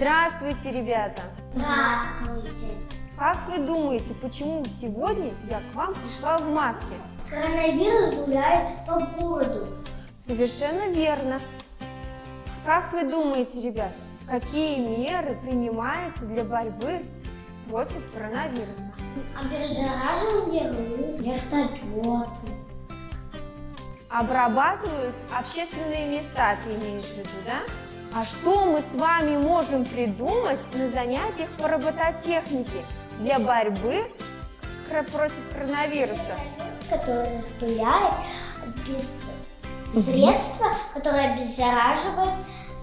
Здравствуйте, ребята! Здравствуйте! Как вы думаете, почему сегодня я к вам пришла в маске? Коронавирус гуляет по городу. Совершенно верно. Как вы думаете, ребят, какие меры принимаются для борьбы против коронавируса? Обеззараживание вертолеты. Обрабатывают общественные места, ты имеешь в виду, да? А что мы с вами можем придумать на занятиях по робототехнике для борьбы против коронавируса? Который распыляет средства, которые обеззараживают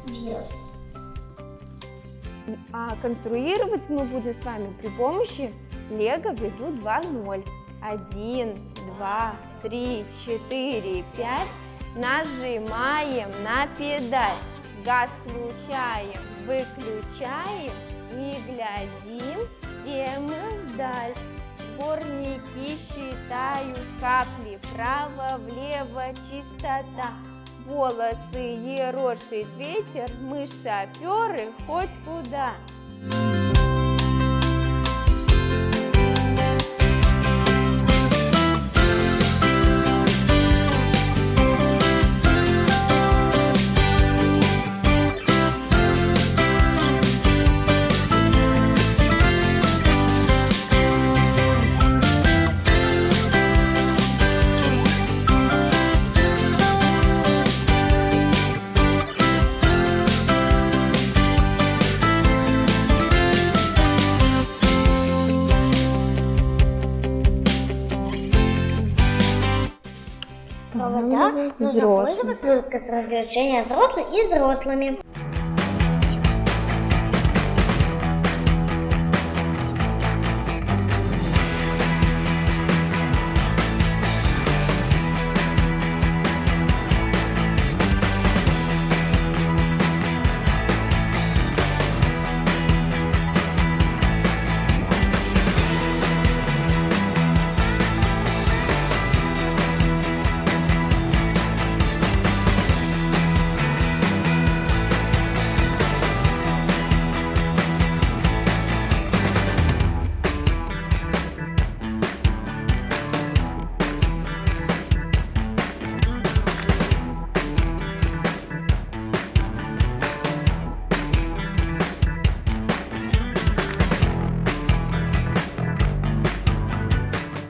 вирус. А конструировать мы будем с вами при помощи Лего в игру 2.0. 1, 2, 3, 4, 5. Нажимаем на педаль. Газ включаем, выключаем и глядим все мы вдаль. Сборники считают капли, вправо-влево чистота. Волосы ерошит ветер, мы шоферы хоть куда. Провода нужно пользоваться только с разрешения взрослых и взрослыми.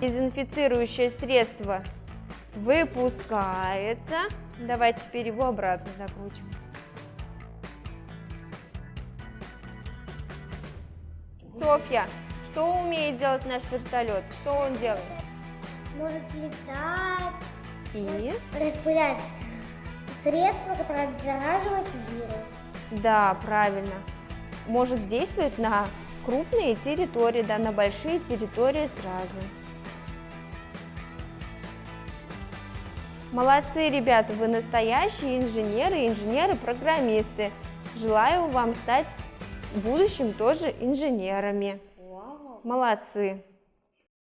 Дезинфицирующее средство выпускается. Давайте теперь его обратно закрутим. Софья, что умеет делать наш вертолет? Что он делает? Может летать И? распылять средства, которые обеззараживают вирус. Да, правильно. Может действовать на крупные территории, да, на большие территории сразу. Молодцы, ребята, вы настоящие инженеры и инженеры-программисты. Желаю вам стать в будущем тоже инженерами. Молодцы.